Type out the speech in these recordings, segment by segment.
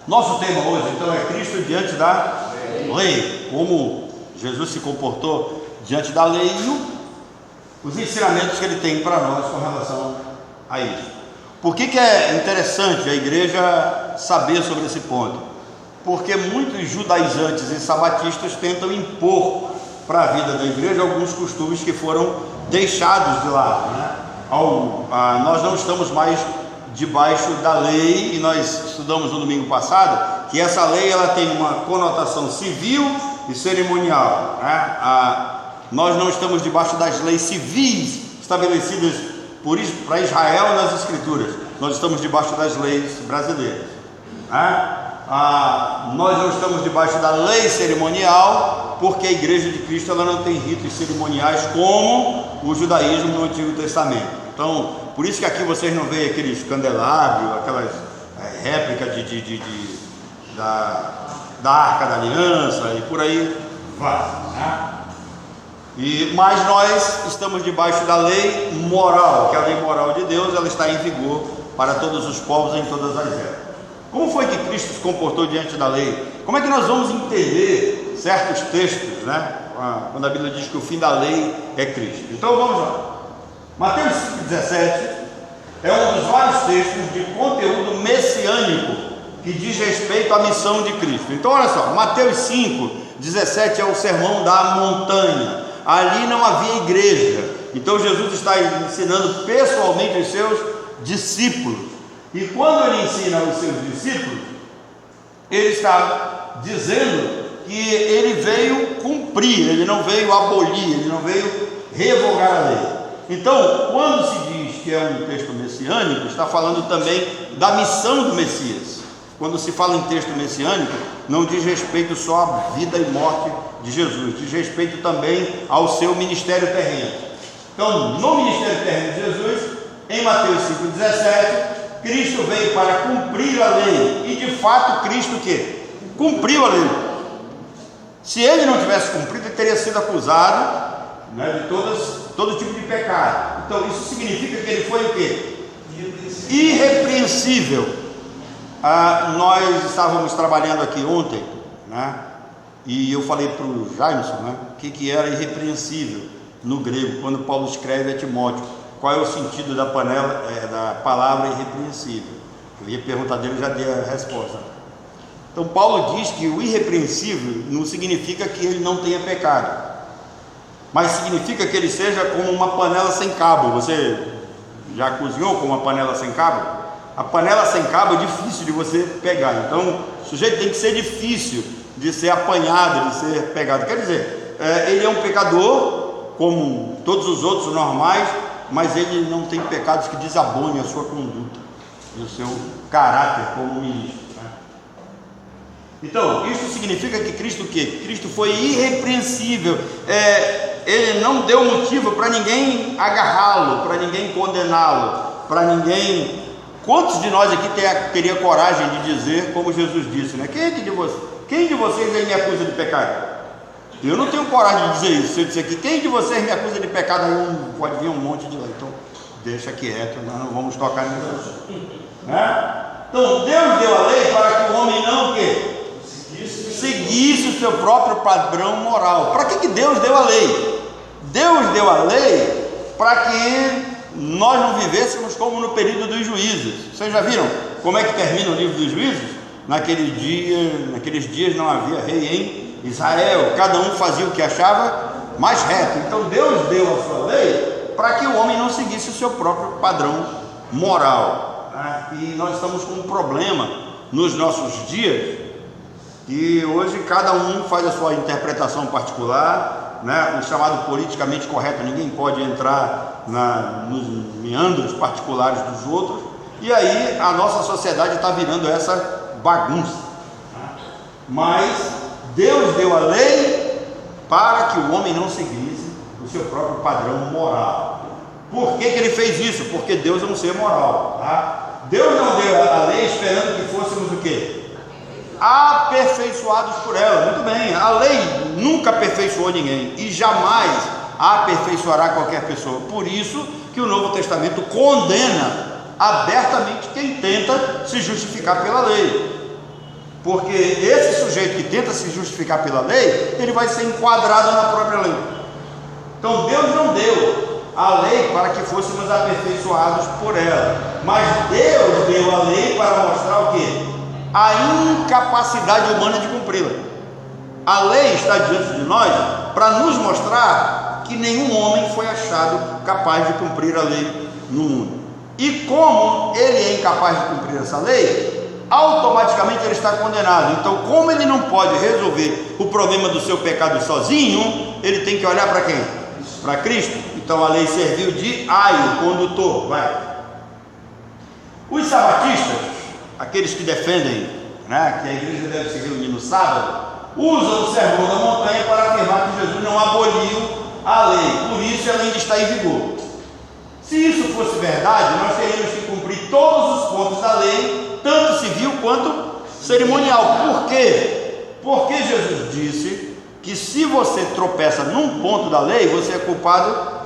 Nosso tema hoje, então, é Cristo diante da lei. Como Jesus se comportou diante da lei e os ensinamentos que ele tem para nós com relação a isso. Por que é interessante a igreja saber sobre esse ponto? Porque muitos judaizantes e sabatistas tentam impor para a vida da igreja alguns costumes que foram deixados de lado, né? Nós não estamos mais debaixo da lei, e nós estudamos no domingo passado que essa lei ela tem uma conotação civil e cerimonial, né? Nós não estamos debaixo das leis civis estabelecidas para Israel nas Escrituras, nós estamos debaixo das leis brasileiras, né? Nós não estamos debaixo da lei cerimonial, porque a igreja de Cristo ela não tem ritos cerimoniais como o judaísmo no Antigo Testamento. Então, por isso que aqui vocês não veem aqueles candelabros, aquelas réplicas da Arca da Aliança e por aí vai, né? Mas nós estamos debaixo da lei moral, que é a lei moral de Deus, ela está em vigor para todos os povos em todas as épocas. Como foi que Cristo se comportou diante da lei? Como é que nós vamos entender certos textos, né? Quando a Bíblia diz que o fim da lei é Cristo. Então vamos lá. Mateus 5,17 é um dos vários textos de conteúdo messiânico que diz respeito à missão de Cristo. Então olha só, Mateus 5,17 é o sermão da montanha. Ali não havia igreja, então Jesus está ensinando pessoalmente os seus discípulos. E quando ele ensina aos seus discípulos, ele está dizendo que ele veio cumprir, ele não veio abolir, ele não veio revogar a lei. Então, quando se diz que é um texto messiânico, está falando também da missão do Messias. Quando se fala em texto messiânico, não diz respeito só à vida e morte de Jesus, diz respeito também ao seu ministério terreno. Então, no ministério terreno de Jesus, em Mateus 5,17, Cristo veio para cumprir a lei, e de fato Cristo o quê? Cumpriu a lei. Se ele não tivesse cumprido, ele teria sido acusado, né, de todo tipo de pecado. Então isso significa que ele foi o quê? Irrepreensível. Nós estávamos trabalhando aqui ontem, né, e eu falei para o Jaimson, né, o que era irrepreensível no grego, quando Paulo escreve a Timóteo. Qual é o sentido da palavra irrepreensível? Eu ia perguntar dele, já dei a resposta. Então Paulo diz que o irrepreensível não significa que ele não tenha pecado, mas significa que ele seja como uma panela sem cabo. Você já cozinhou com uma panela sem cabo? A panela sem cabo é difícil de você pegar, então o sujeito tem que ser difícil de ser apanhado, de ser pegado. Quer dizer, ele é um pecador como todos os outros normais, mas ele não tem pecados que desabonem a sua conduta e o seu caráter como ministro, né? Então, isso significa que Cristo o quê? Cristo foi irrepreensível. Ele não deu motivo para ninguém agarrá-lo, para ninguém condená-lo, para ninguém... Quantos de nós aqui teria coragem de dizer, como Jesus disse, né? Quem de vocês aí me acusa de pecado? Eu não tenho coragem de dizer isso. Se eu disser aqui, quem de vocês me acusa de pecado, aí pode vir um monte de lá. Então, deixa quieto, nós não vamos tocar nisso, né? Então, Deus deu a lei para que o homem não o quê? Seguisse o seu próprio padrão moral. Para que Deus deu a lei? Deus deu a lei para que nós não vivêssemos como no período dos juízes. Vocês já viram como é que termina o livro dos juízes? Naqueles dias não havia rei em Israel, cada um fazia o que achava mais reto. Então Deus deu a sua lei para que o homem não seguisse o seu próprio padrão moral, né? E nós estamos com um problema nos nossos dias, e hoje cada um faz a sua interpretação particular, né? O chamado politicamente correto, ninguém pode entrar nos meandros particulares dos outros, e aí a nossa sociedade está virando essa bagunça, né? Mas Deus deu a lei para que o homem não seguisse o seu próprio padrão moral. Por que ele fez isso? Porque Deus é um ser moral, tá? Deus não deu a lei esperando que fôssemos o quê? Aperfeiçoados por ela. Muito bem, a lei nunca aperfeiçoou ninguém e jamais aperfeiçoará qualquer pessoa. Por isso que o Novo Testamento condena abertamente quem tenta se justificar pela lei. Porque esse sujeito que tenta se justificar pela lei, ele vai ser enquadrado na própria lei. Então Deus não deu a lei para que fôssemos aperfeiçoados por ela, mas Deus deu a lei para mostrar o quê? A incapacidade humana de cumpri-la. A lei está diante de nós para nos mostrar que nenhum homem foi achado capaz de cumprir a lei no mundo. E como ele é incapaz de cumprir essa lei, automaticamente ele está condenado. Então, como ele não pode resolver o problema do seu pecado sozinho, ele tem que olhar para quem? Para Cristo. Então a lei serviu de aio, condutor. Os sabatistas, aqueles que defendem, né, que a igreja deve se reunir no sábado, usam o sermão da montanha para afirmar que Jesus não aboliu a lei, por isso ela ainda está em vigor. Se isso fosse verdade, nós teríamos que cumprir todos os pontos da lei, tanto civil quanto cerimonial. Por quê? Porque Jesus disse que se você tropeça num ponto da lei, você é culpado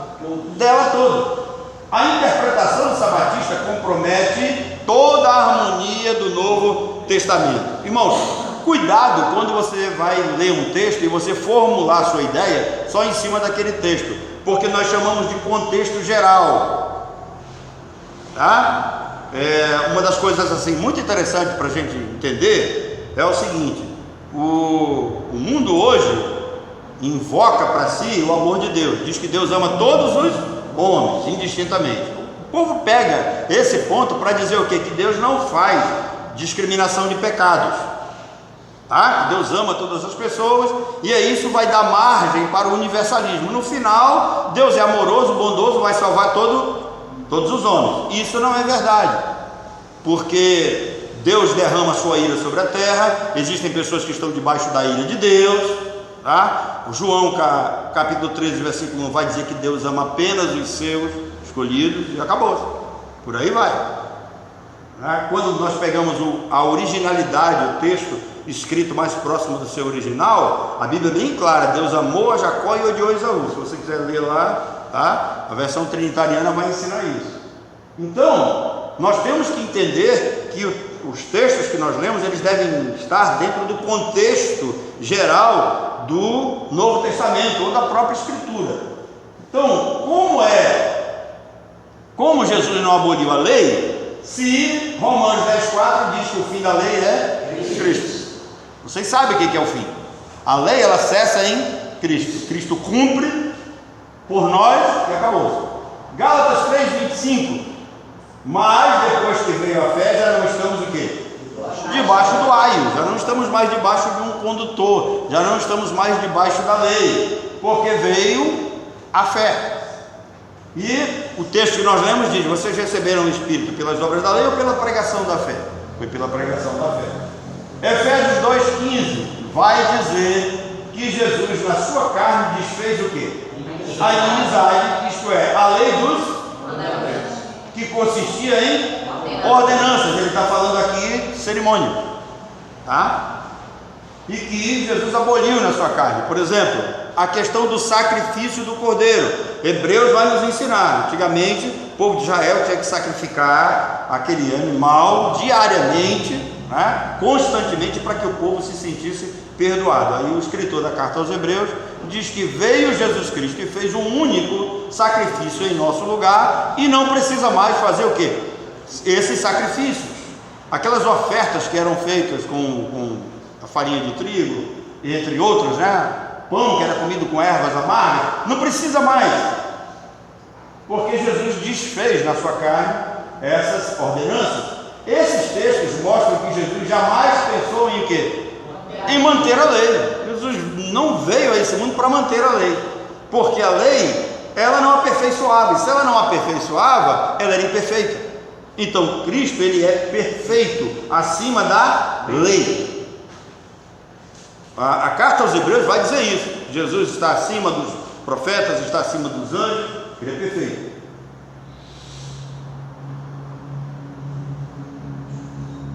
dela toda. A interpretação do sabatista compromete toda a harmonia do Novo Testamento. Irmãos, cuidado quando você vai ler um texto e você formular a sua ideia só em cima daquele texto, porque nós chamamos de contexto geral, tá? Uma das coisas assim muito interessantes para a gente entender é o seguinte: o mundo hoje invoca para si o amor de Deus, diz que Deus ama todos os homens indistintamente. O povo pega esse ponto para dizer o quê? Que Deus não faz discriminação de pecados, tá? Deus ama todas as pessoas, e aí isso vai dar margem para o universalismo. No final, Deus é amoroso, bondoso, vai salvar todos os homens. Isso não é verdade, porque Deus derrama a sua ira sobre a terra, existem pessoas que estão debaixo da ira de Deus, tá? O João capítulo 13, versículo 1 vai dizer que Deus ama apenas os seus escolhidos, e acabou, por aí vai. Quando nós pegamos a originalidade, o texto escrito mais próximo do seu original, a Bíblia é bem clara: Deus amou a Jacó e odiou Esaú. Se você quiser ler lá, tá? A versão trinitariana vai ensinar isso. Então, nós temos que entender que os textos que nós lemos, eles devem estar dentro do contexto geral do Novo Testamento, ou da própria Escritura. Então, como Jesus não aboliu a lei, se Romanos 10,4 diz que o fim da lei é Cristo? Vocês sabem o que é o fim. A lei, ela cessa em Cristo. Cristo cumpre por nós e acabou. Gálatas 3,25. Mas depois que veio a fé, já não estamos o quê? Debaixo do aio. Já não estamos mais debaixo de um condutor. Já não estamos mais debaixo da lei, porque veio a fé. E o texto que nós lemos diz: vocês receberam o Espírito pelas obras da lei ou pela pregação da fé? Foi pela pregação da fé. Efésios 2,15 vai dizer que Jesus na sua carne desfez o quê? A inimizade, isto é, a lei dos que consistia em ordenanças. Ele está falando aqui cerimônia, tá? E que Jesus aboliu na sua carne. Por exemplo, a questão do sacrifício do cordeiro. Hebreus vai nos ensinar. Antigamente, o povo de Israel tinha que sacrificar aquele animal diariamente, né, constantemente, para que o povo se sentisse perdoado. Aí o escritor da carta aos Hebreus diz que veio Jesus Cristo e fez um único sacrifício em nosso lugar, e não precisa mais fazer o quê? Esses sacrifícios, aquelas ofertas que eram feitas com a farinha de trigo, entre outros, né? Pão que era comido com ervas amargas, não precisa mais, porque Jesus desfez na sua carne essas ordenanças. Esses textos mostram que Jesus jamais pensou em o quê? Em manter a lei. Jesus não veio a esse mundo para manter a lei, porque a lei, ela não aperfeiçoava, e se ela não aperfeiçoava, ela era imperfeita. Então Cristo, ele é perfeito acima da lei. A carta aos Hebreus vai dizer isso: Jesus está acima dos profetas, está acima dos anjos, ele é perfeito.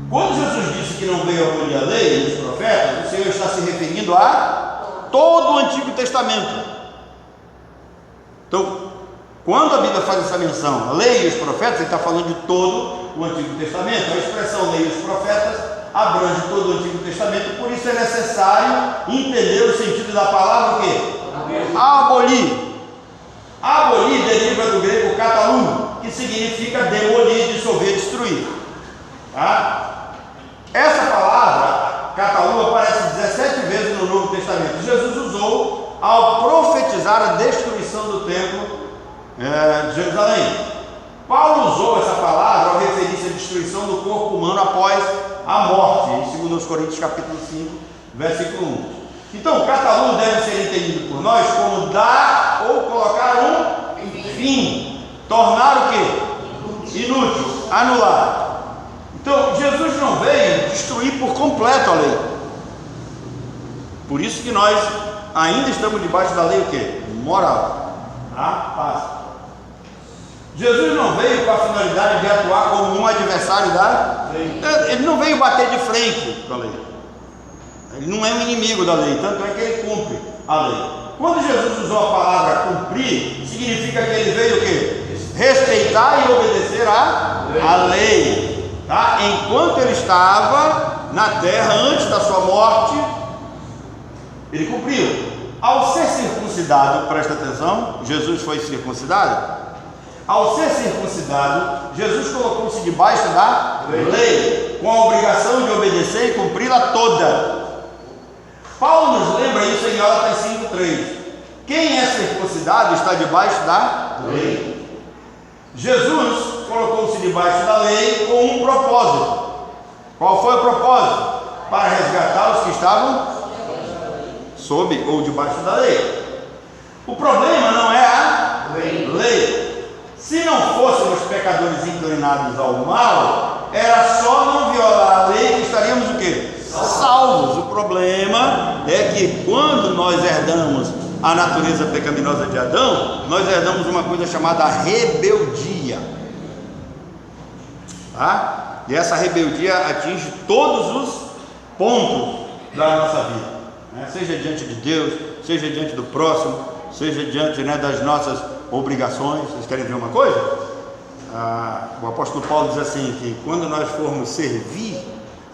Quando Jesus disse que não veio abolir a lei e os profetas, o Senhor está se referindo a todo o Antigo Testamento. Então, quando a Bíblia faz essa menção, a lei e os profetas, ele está falando de todo o Antigo Testamento. A expressão lei e os profetas abrange todo o Antigo Testamento, por isso é necessário entender o sentido da palavra o quê? Abolir. Abolir deriva do grego katalum, que significa demolir, dissolver, destruir. Tá? Essa palavra, katalum, aparece 17 vezes no Novo Testamento. Jesus usou ao profetizar a destruição do templo de Jerusalém. Paulo usou essa palavra ao referir-se à destruição do corpo humano após a morte, em 2 Coríntios capítulo 5, versículo 1. Então, katalum deve ser entendido por nós como dar ou colocar um fim, tornar o quê? Inútil, anular. Então, Jesus não veio destruir por completo a lei. Por isso que nós ainda estamos debaixo da lei o quê? Moral. Tá? Passa. Jesus não veio com a finalidade de atuar como um adversário da lei. Ele não veio bater de frente com a lei. Ele não é um inimigo da lei, tanto é que ele cumpre a lei. Quando Jesus usou a palavra cumprir, significa que ele veio o quê? Respeitar e obedecer a lei. Tá? Enquanto ele estava na terra, antes da sua morte, ele cumpriu. Ao ser circuncidado, presta atenção, Jesus foi circuncidado. Ao ser circuncidado, Jesus colocou-se debaixo da lei, com a obrigação de obedecer e cumpri-la toda. Paulo nos lembra isso em Gálatas 5,3. Quem é circuncidado está debaixo da lei. Jesus colocou-se debaixo da lei com um propósito. Qual foi o propósito? Para resgatar os que estavam sob ou debaixo da lei. O problema não é a lei. Se não fôssemos pecadores inclinados ao mal, era só não violar a lei que estaríamos o quê? Salvos. O problema é que quando nós herdamos a natureza pecaminosa de Adão, nós herdamos uma coisa chamada rebeldia. Tá? E essa rebeldia atinge todos os pontos da nossa vida, né? Seja diante de Deus, seja diante do próximo, seja diante, né, das nossas obrigações. Vocês querem ver uma coisa? O apóstolo Paulo diz assim, que quando nós formos servir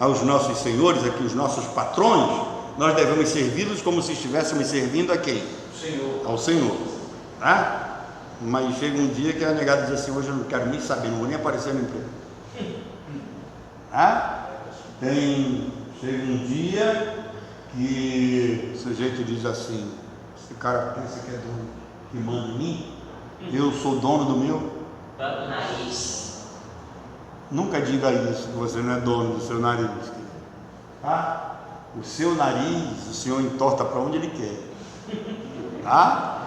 aos nossos senhores, aqui os nossos patrões, nós devemos servi-los como se estivéssemos servindo a quem? Ao Senhor. Tá? Mas chega um dia que a negada diz assim, hoje eu não quero nem saber, não vou nem aparecer no emprego. Tá? Chega um dia que o sujeito diz assim, esse cara pensa que é dono, que manda em mim, eu sou dono do meu nariz. Nunca diga isso, que você não é dono do seu nariz. Tá? O seu nariz, o Senhor entorta para onde Ele quer. Tá?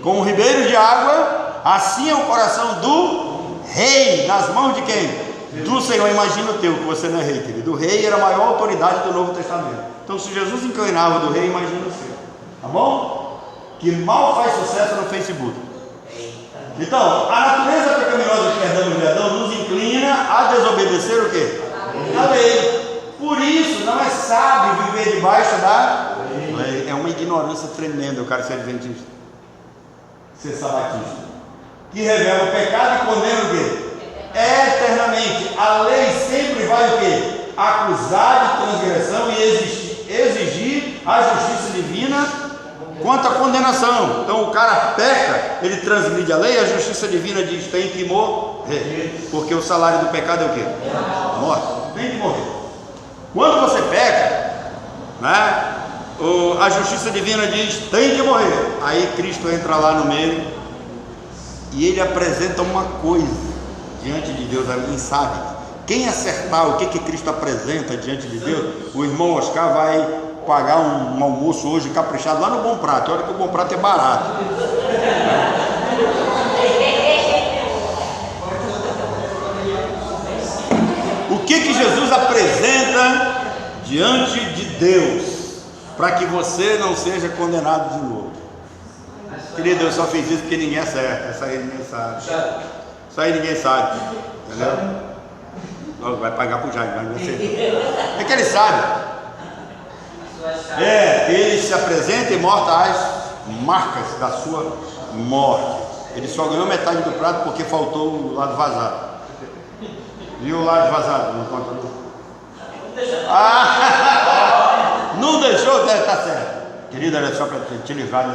Como um ribeiro de água, assim é o coração do rei, nas mãos de quem? Do Senhor. Imagina o teu, que você não é rei, querido. O rei era a maior autoridade do Novo Testamento. Então, se Jesus inclinava do rei, imagina o seu. Tá bom? Que mal faz sucesso no Facebook. Então, a natureza pecaminosa que herdamos de Adão nos inclina a desobedecer o quê? A lei. Por isso, não é sábio viver debaixo da lei. É uma ignorância tremenda o cara ser adventista, ser sabatista, que revela o pecado e condena o quê? Eternamente. A lei sempre vai o quê? Acusar de transgressão e exigir a justiça divina quanto à condenação. Então o cara peca, ele transgride a lei, a justiça divina diz, tem que morrer, porque o salário do pecado é o quê? Morte. Tem que morrer. Quando você peca, né, a justiça divina diz, tem que morrer. Aí Cristo entra lá no meio e ele apresenta uma coisa diante de Deus. Alguém sabe? Quem acertar o que Cristo apresenta diante de Deus, o irmão Oscar vai pagar um almoço hoje caprichado lá no Bom Prato. Olha que o Bom Prato é barato. O que Jesus apresenta diante de Deus para que você não seja condenado de novo? Querido, eu só fiz isso porque ninguém acerta. Essa aí ninguém sabe. Isso aí ninguém sabe. Entendeu? Vai pagar pro Jair, mas não sei. É que ele sabe. Ele se apresenta e mostra as marcas da sua morte. Ele só ganhou metade do prato porque faltou o lado vazado. E o lado vazado? Não conta não. tá certo. Querida, era só para te livrar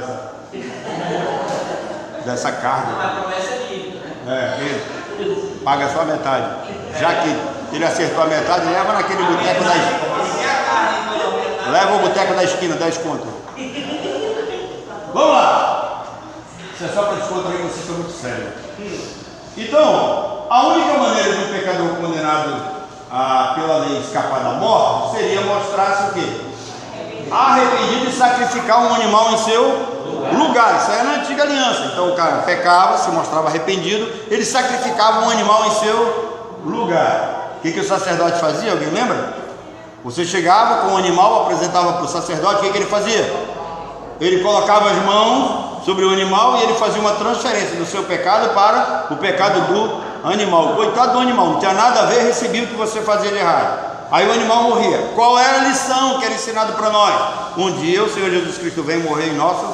dessa carga. A promessa é dívida, né? Ele paga só a metade. Já que ele acertou a metade, leva naquele boteco da esquina. Leva o boteco da esquina, 10 conto. Vamos lá. Isso é só para descontrair, vocês são muito sérios. Então, a única maneira de um pecador condenado pela lei escapar da morte seria mostrar-se o quê? Arrependido e sacrificar um animal em seu lugar. Isso aí é na antiga aliança. Então o cara pecava, se mostrava arrependido, ele sacrificava um animal em seu lugar. O que o sacerdote fazia? Alguém lembra? Você chegava com o animal, apresentava para o sacerdote, o que ele fazia? Ele colocava as mãos sobre o animal e ele fazia uma transferência do seu pecado para o pecado do animal. Coitado do animal, não tinha nada a ver, recebia o que você fazia de errado. Aí o animal morria. Qual era a lição que era ensinado para nós? Um dia o Senhor Jesus Cristo vem morrer em nosso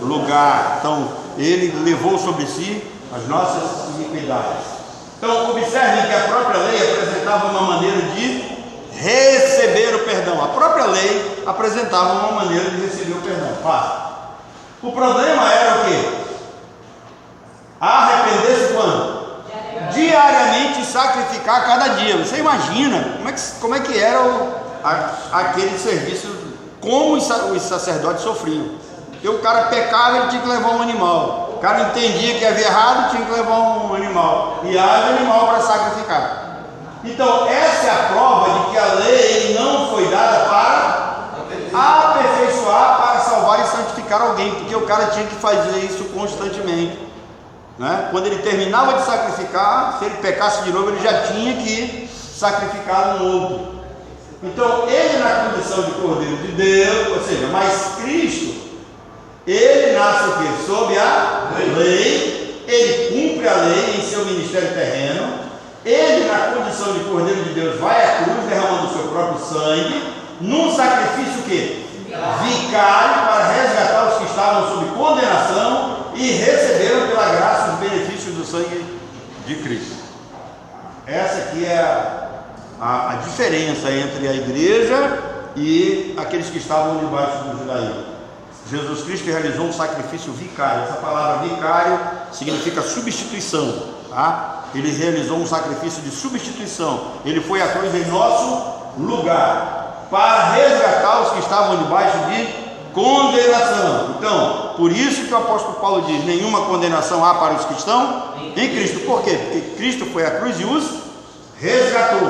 lugar. Então ele levou sobre si as nossas iniquidades. Então observem que a própria lei apresentava uma maneira de receber o perdão. A própria lei apresentava uma maneira de receber o perdão. Fácil. O problema era o quê? Arrepender-se quando? Diariamente sacrificar cada dia. Você imagina como é que era aquele serviço, como os sacerdotes sofriam. Porque o cara pecava, ele tinha que levar um animal. O cara entendia que havia errado, tinha que levar um animal. E haja animal para sacrificar. Então essa é a prova de que a lei não foi dada para aperfeiçoar, para salvar e santificar alguém, porque o cara tinha que fazer isso constantemente, né? Quando ele terminava de sacrificar, se ele pecasse de novo, ele já tinha que sacrificar um outro. Então ele, na condição de Cordeiro de Deus, ou seja, mas Cristo, ele nasce o quê? Sob a lei, ele cumpre a lei em seu ministério terreno. Ele, na condição de Cordeiro de Deus, vai à cruz derramando o seu próprio sangue, num sacrifício que? Vicário, para resgatar os que estavam sob condenação e receberam pela graça os benefícios do sangue de Cristo. Essa aqui é a diferença entre a igreja e aqueles que estavam debaixo do judaísmo. Jesus Cristo realizou um sacrifício vicário. Essa palavra vicário significa substituição, tá? Ele realizou um sacrifício de substituição. Ele foi à cruz em nosso lugar, para resgatar os que estavam debaixo de condenação. Então, por isso que o apóstolo Paulo diz: nenhuma condenação há para os que estão em Cristo. Por quê? Porque Cristo foi à cruz e os resgatou,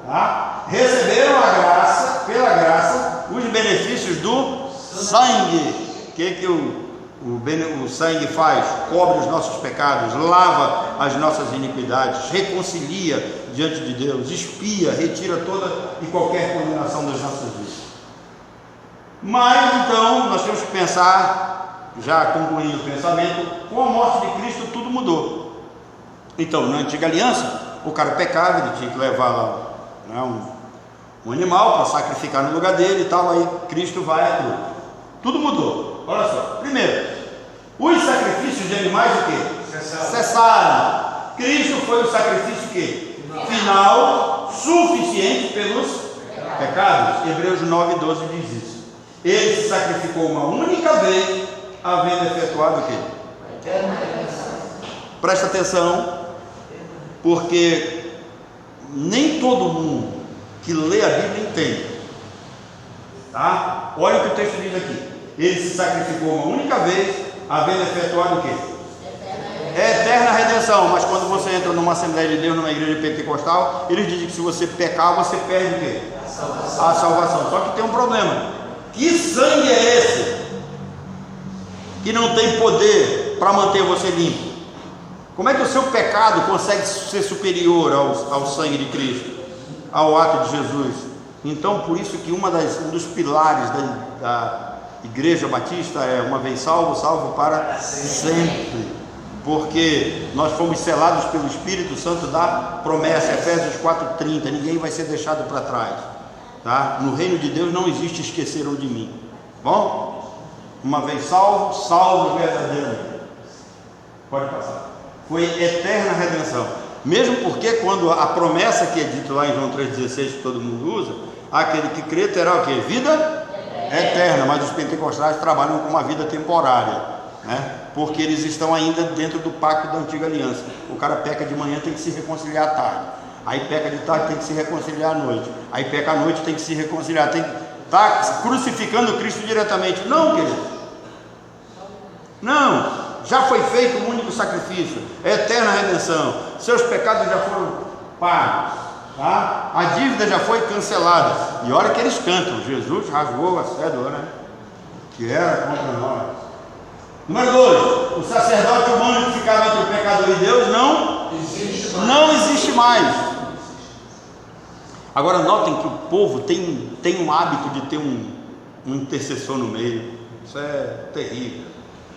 tá? Receberam a graça, pela graça, os benefícios do sangue. O que o sangue faz? Cobre os nossos pecados, lava as nossas iniquidades, reconcilia diante de Deus, expia, retira toda e qualquer condenação das nossas vidas. Mas então nós temos que pensar, já concluindo o pensamento, com a morte de Cristo tudo mudou. Então, na antiga aliança, o cara pecava, ele tinha que levar lá, né, um animal para sacrificar no lugar dele e tal. Aí Cristo vai à cruz. Tudo mudou. Olha só, primeiro, os sacrifícios de animais o quê? Cessaram. Cristo foi o sacrifício que? Final, suficiente pelos pecados. Hebreus 9:12 diz isso. Ele se sacrificou uma única vez, havendo efetuado o quê? Presta atenção, porque nem todo mundo que lê a Bíblia entende, tá? Olha o que o texto diz aqui. Ele se sacrificou uma única vez, havendo efetuado o quê? Eterna redenção. Mas quando você entra numa Assembleia de Deus, numa igreja pentecostal, eles dizem que se você pecar, você perde o quê? A salvação. Só que tem um problema. Que sangue é esse que não tem poder para manter você limpo? Como é que o seu pecado consegue ser superior ao sangue de Cristo, ao ato de Jesus? Então, por isso que um dos pilares da Igreja Batista é: uma vez salvo, salvo para sempre. Porque nós fomos selados pelo Espírito Santo da promessa, Efésios 4:30, ninguém vai ser deixado para trás, tá? No reino de Deus não existe esqueceram de mim. Bom, uma vez salvo, salvo verdadeiramente. Pode passar. Foi eterna redenção. Mesmo porque quando a promessa que é dita lá em João 3,16, que todo mundo usa, aquele que crê terá o que? Vida é eterna, mas os pentecostais trabalham com uma vida temporária, né? Porque eles estão ainda dentro do pacto da antiga aliança. O cara peca de manhã, tem que se reconciliar à tarde, aí peca de tarde, tem que se reconciliar à noite, aí peca à noite, tem que se reconciliar, tem que estar crucificando Cristo diretamente. Não, querido, não, já foi feito um único sacrifício, é eterna redenção, seus pecados já foram pagos, tá? A dívida já foi cancelada. E olha que eles cantam: Jesus rasgou a cédula, né? Que era contra nós. Número 2, o sacerdote humano que ficava entre o pecador e Deus não existe mais. Agora notem que o povo tem um hábito de ter um intercessor no meio. Isso é terrível,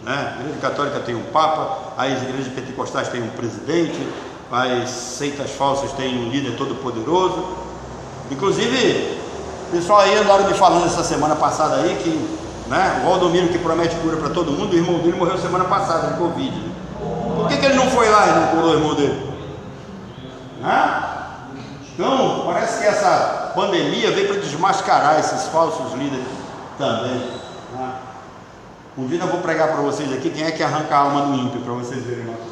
né? A igreja católica tem um papa, as igrejas pentecostais têm um presidente, as seitas falsas têm um líder todo poderoso. Inclusive, o pessoal aí andaram me falando essa semana passada aí que, né, o Valdomiro, que promete cura para todo mundo, o irmão dele morreu semana passada de Covid, né? Por que ele não foi lá e não curou o irmão dele? Né? Então, parece que essa pandemia veio para desmascarar esses falsos líderes também, né? Um dia eu vou pregar para vocês aqui quem é que arranca a alma do ímpio, para vocês verem uma coisa.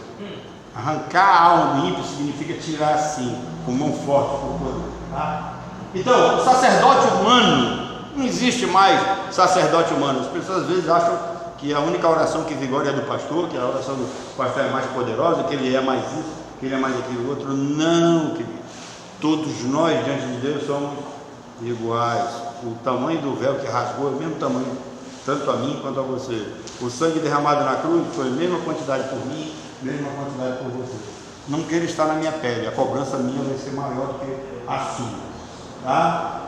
Arrancar a alma do ímpio significa tirar assim, com mão forte, com poder, tá? Então, o sacerdote humano, não existe mais sacerdote humano. As pessoas às vezes acham que a única oração que vigora é a do pastor, que a oração do pastor é mais poderosa, que ele é mais isso, que ele é mais aquilo outro. Não, querido. Todos nós diante de Deus somos iguais. O tamanho do véu que rasgou é o mesmo tamanho, tanto a mim quanto a você. O sangue derramado na cruz foi a mesma quantidade por mim, mesma quantidade por você. Não queira estar na minha pele, a cobrança minha vai ser maior do que a sua, tá?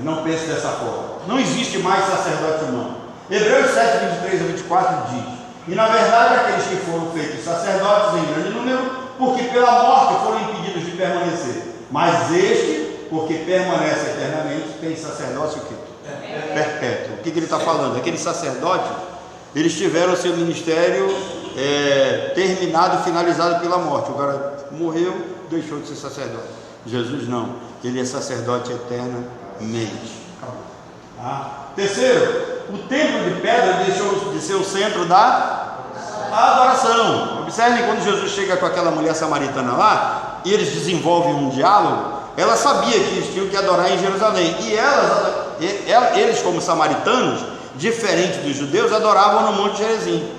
Não pense dessa forma. Não existe mais sacerdote humano. Hebreus 7, 23 a 24 diz: e na verdade aqueles que foram feitos sacerdotes em grande número, porque pela morte foram impedidos de permanecer, mas este, porque permanece eternamente, tem sacerdócio o quê? Perpétuo. O que ele está falando? Aqueles sacerdotes, eles tiveram seu ministério terminado, finalizado pela morte. O cara morreu, deixou de ser sacerdote. Jesus não, ele é sacerdote eternamente. Acabou. Tá? Terceiro, o templo de pedra deixou de ser o centro da adoração. Observem quando Jesus chega com aquela mulher samaritana lá, e eles desenvolvem um diálogo. Ela sabia que eles tinham que adorar em Jerusalém, e eles como samaritanos, diferente dos judeus, adoravam no Monte Gerizim.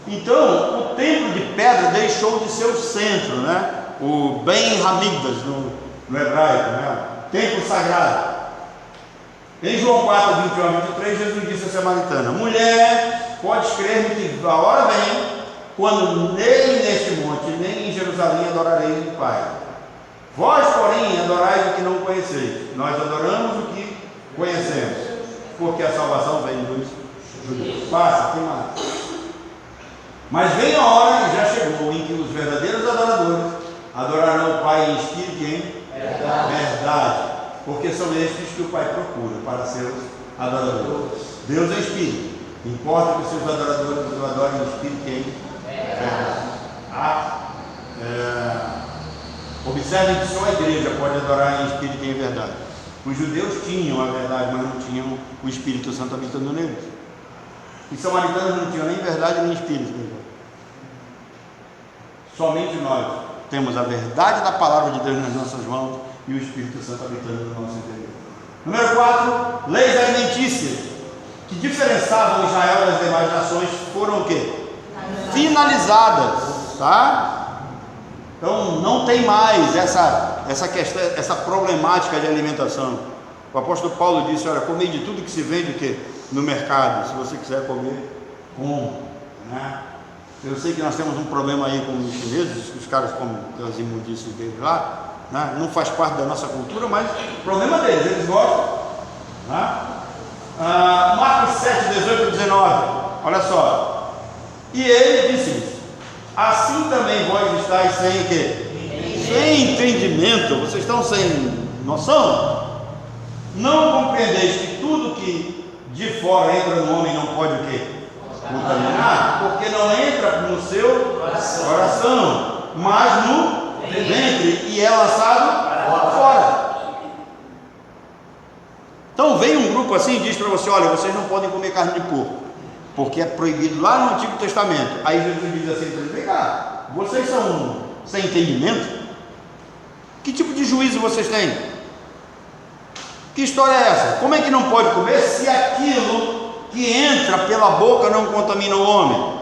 Então, o templo de pedra deixou de ser o centro, né? O Ben Hamikdash no hebraico, né? Templo sagrado. Em João 4, 21 a 23, Jesus disse à samaritana: mulher, podes crer-me que a hora vem, quando nem neste monte, nem em Jerusalém adorareis o Pai. Vós, porém, adorais o que não conheceis. Nós adoramos o que conhecemos, porque a salvação vem dos judeus. Passa, tem mais. Mas vem a hora, e já chegou, em que os verdadeiros adoradores adorarão o Pai em espírito e em verdade, porque são estes que o Pai procura para seus adoradores. Deus é espírito, importa que os seus adoradores o adorem em espírito e em verdade. Observem que só a igreja pode adorar em espírito e em verdade. Os judeus tinham a verdade, mas não tinham o Espírito Santo habitando neles. Os samaritanos não tinham nem verdade nem espírito. Somente nós temos a verdade da palavra de Deus nas nossas mãos e o Espírito Santo habitando no nosso interior. Número 4, leis alimentícias que diferenciavam Israel das demais nações foram o quê? Finalizadas, tá? Então não tem mais essa questão, essa problemática de alimentação. O apóstolo Paulo disse: olha, comei de tudo que se vende o quê? No mercado. Se você quiser comer, come, né? Eu sei que nós temos um problema aí com os chineses, os caras comem as imundícias deles lá, né? Não faz parte da nossa cultura, mas o problema deles, eles gostam, né? Marcos 7, 18 e 19, olha só. E ele disse: assim também vós estáis sem o quê? Sem entendimento. Vocês estão sem noção? Não compreendeis que tudo que de fora entra no homem não pode o quê? Contaminar, porque não entra no seu coração, mas no ventre, e é lançado fora. grupo assim diz para você: olha, vocês não podem comer carne de porco, porque é proibido lá no Antigo Testamento. Aí Jesus diz assim para eles: vem cá, vocês são sem entendimento? Que tipo de juízo vocês têm? Que história é essa? Como é que não pode comer se aquilo que entra pela boca não contamina o homem?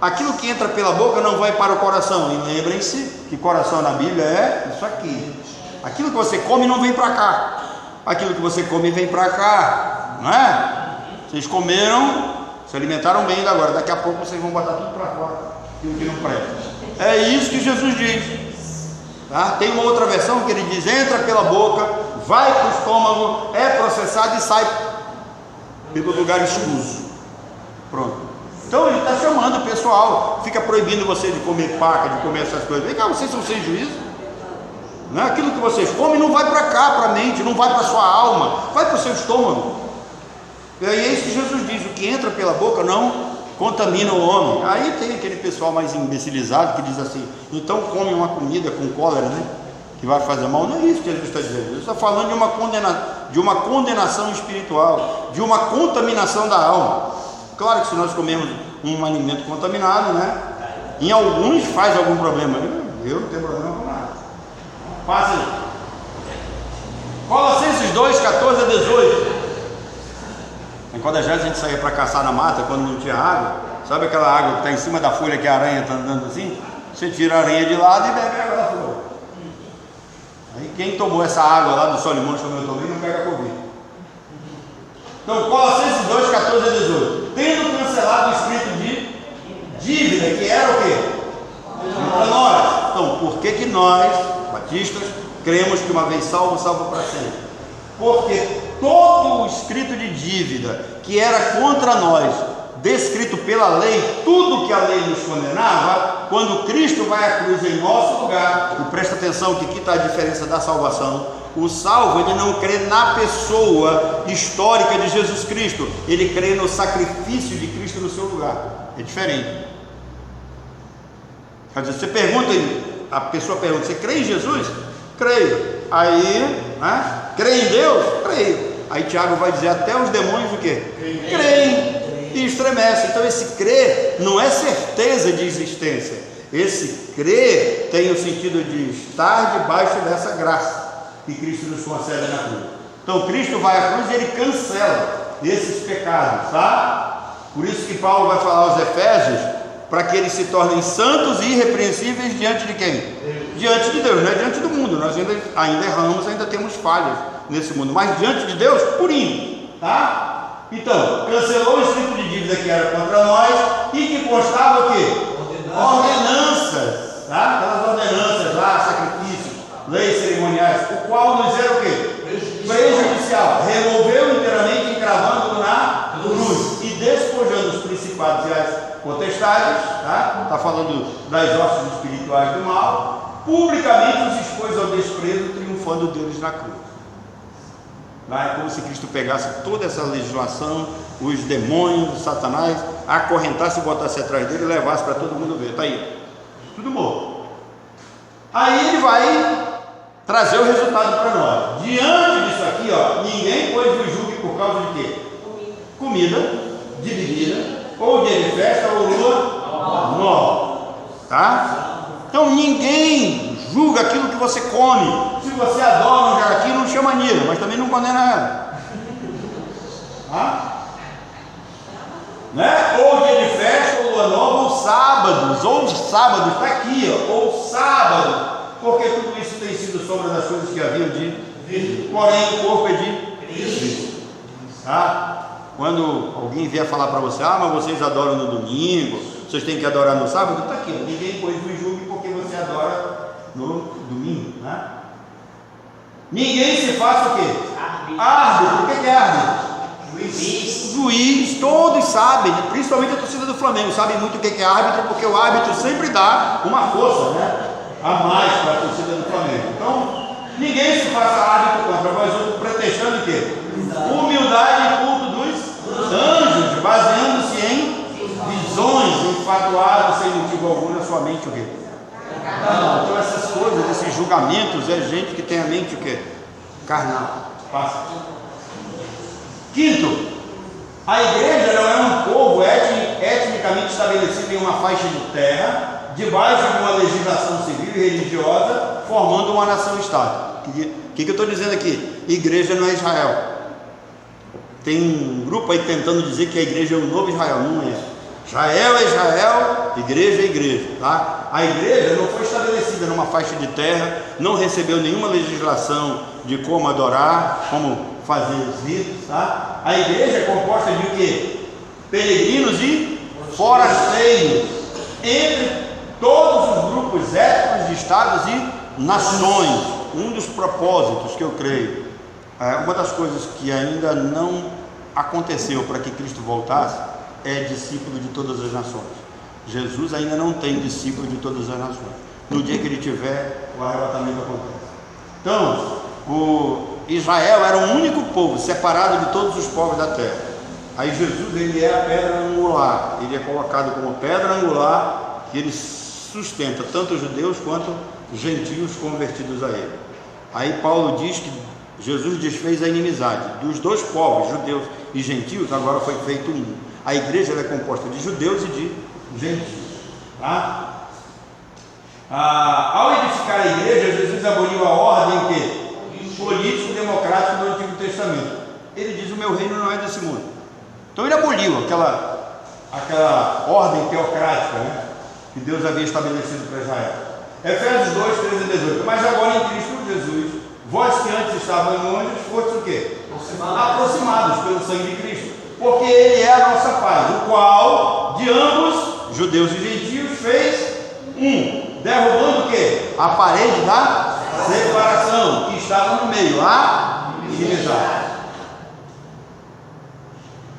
Aquilo que entra pela boca não vai para o coração. E lembrem-se que coração na Bíblia é isso aqui. Aquilo que você come não vem para cá. Aquilo que você come vem para cá, não é? Vocês comeram, se alimentaram bem ainda agora. Daqui a pouco vocês vão botar tudo para fora, aquilo que não presta. É isso que Jesus diz. Tá? Tem uma outra versão que ele diz: entra pela boca, vai para o estômago, é processado e sai pelo lugar escuso. Pronto. Então ele está chamando o pessoal, fica proibindo você de comer paca, de comer essas coisas. Vem cá, vocês são sem juízo? Não é? Aquilo que vocês comem não vai para cá, para a mente, não vai para a sua alma, vai para o seu estômago. E aí é isso que Jesus diz: o que entra pela boca não contamina o homem. Aí tem aquele pessoal mais imbecilizado que diz assim: então come uma comida com cólera, né? Que vai fazer mal. Não é isso que Jesus está dizendo. Jesus está falando de uma condenação espiritual, de uma contaminação da alma. Claro que se nós comemos um alimento contaminado, né? Em alguns faz algum problema. Eu não tenho problema com nada. Passa aí. Colossenses 2, 14 a 18. Quando a gente saía para caçar na mata, quando não tinha água, sabe aquela água que está em cima da folha que a aranha está andando assim? Você tira a areia de lado e bebe a água da folha. Aí quem tomou essa água lá do Solimões, como eu tomei, não pega Covid. Então, Colossenses 2, 14 a 18. Tendo cancelado o escrito de dívida, que era o quê? Para nós. Então, por que nós, batistas, cremos que uma vez salvo, salvo para sempre? Porque todo o escrito de dívida que era contra nós, descrito pela lei, tudo que a lei nos condenava, quando Cristo vai à cruz em nosso lugar, e presta atenção que aqui está a diferença da salvação. O salvo, ele não crê na pessoa histórica de Jesus Cristo, ele crê no sacrifício de Cristo no seu lugar. É diferente. Quer dizer, você pergunta, a pessoa pergunta: você crê em Jesus? Creio. Aí, né? Crê em Deus? Creio. Aí Tiago vai dizer: até os demônios o quê? Creem e estremecem. Então esse crer não é certeza de existência. Esse crer tem o sentido de estar debaixo dessa graça que Cristo nos concede na cruz. Então Cristo vai à cruz e ele cancela esses pecados, tá? Por isso que Paulo vai falar aos Efésios, para que eles se tornem santos e irrepreensíveis diante de quem? Diante de Deus, não é diante do mundo. Nós ainda erramos, ainda temos falhas nesse mundo, mas diante de Deus, purinho, tá? Então, cancelou o escrito de dívida que era contra nós e que constava o quê? Ordenanças, tá? Aquelas ordenanças lá, sacrifícios, leis cerimoniais, o qual nos era o quê? Prejudicial. Removeu inteiramente, encravando na cruz e despojando os principados e as potestades, tá? Está falando das hostes espirituais do mal, publicamente os expôs ao desprezo, triunfando deles na cruz. É como se Cristo pegasse toda essa legislação, os demônios, Satanás, acorrentasse e botasse atrás dele e levasse para todo mundo ver. Está aí, tudo morto. Aí ele vai trazer o resultado para nós. Diante disso aqui, ó, ninguém pois vos julgue por causa de quê? Comida, de bebida, ou dia de festa, ou lua nova, tá? Então ninguém julga aquilo que você come. Se você adora um jaraqui, não chama Nira, mas também não condena ela, tá? Né? Ou dia de festa, ou lua nova, ou sábados, está aqui, ó, ou sábado, porque tudo isso tem sido sombra das coisas que haviam de vir, porém o corpo é de Cristo, tá? Quando alguém vier falar para você: ah, mas vocês adoram no domingo, vocês têm que adorar no sábado, está aqui, ninguém pois vos julgue porque você adora no domingo, né? Ninguém se faça o quê? Árbitro. O que é árbitro? Juiz, todos sabem, principalmente a torcida do Flamengo, sabe muito o que é árbitro, porque o árbitro sempre dá uma força, né, a mais para a torcida do Flamengo. Então, ninguém se faça árbitro contra vós outros, pretextando o quê? Humildade e culto dos anjos, baseando-se em visões, enfatuados sem motivo algum na sua mente o quê? Não, então essas coisas, esses julgamentos, é gente que tem a mente o quê? Carnal. Passa. Quinto, a igreja não é um povo etnicamente estabelecido em uma faixa de terra, debaixo de uma legislação civil e religiosa, formando uma nação-estado. O que eu estou dizendo aqui? Igreja não é Israel. Tem um grupo aí tentando dizer que a igreja é o novo Israel. Não é. Israel é Israel, igreja é igreja, tá? A igreja não foi estabelecida numa faixa de terra, não recebeu nenhuma legislação de como adorar, como fazer os ritos, tá? A igreja é composta de o quê? Peregrinos e forasteiros, entre todos os grupos étnicos de estados e nações. Um dos propósitos que eu creio, uma das coisas que ainda não aconteceu para que Cristo voltasse, é discípulo de todas as nações. Jesus ainda não tem discípulo de todas as nações. No dia que ele tiver, o arrebatamento acontece. Então, Israel era o único povo separado de todos os povos da terra. Aí Jesus, ele é a pedra angular, ele é colocado como pedra angular, que ele sustenta tanto os judeus quanto os gentios convertidos a ele. Aí Paulo diz que Jesus desfez a inimizade dos dois povos, judeus e gentios, agora foi feito um. A igreja é composta de judeus e de gentios, tá? Ao edificar a igreja, Jesus aboliu a ordem político-democrática do Antigo Testamento. Ele diz: o meu reino não é desse mundo. Então ele aboliu aquela ordem teocrática, né, que Deus havia estabelecido para Israel. Efésios 2, 13 e 18. Mas agora em Cristo Jesus, vós que antes estavam longe, fostes o quê? Aproximados pelo sangue de Cristo, porque ele é a nossa paz, o qual de ambos, judeus e gentios, fez um, derrubando o quê? A parede da separação que estava no meio, a inimizade.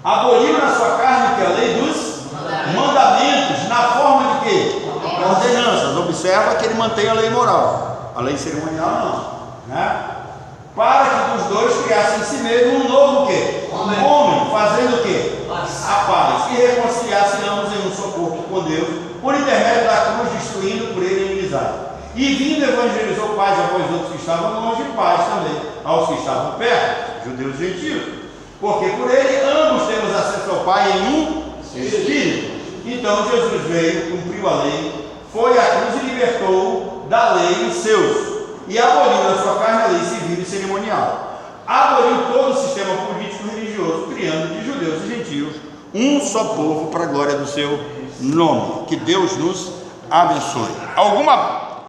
Aboliu na sua carne que a lei dos mandamentos, na forma de quê? Ordenanças. Observa que ele mantém a lei moral, a lei cerimonial não, né? Para que dos dois criassem em si mesmo um novo quê? Homem, fazendo o quê? A paz, e reconciliassem ambos em um só corpo com Deus, por intermédio da cruz, destruindo por ele a inimizade. E vindo evangelizou paz após outros que estavam longe, e paz também aos que estavam perto, judeus e gentios. Porque por ele ambos temos acesso ao Pai em um Espírito. Então Jesus veio, cumpriu a lei, foi à cruz e libertou da lei os seus, e aboliu na sua carne a lei civil e cerimonial. Aboliu todo o sistema político religioso, criando de judeus e gentios um só povo para a glória do seu nome. Que Deus nos abençoe. Alguma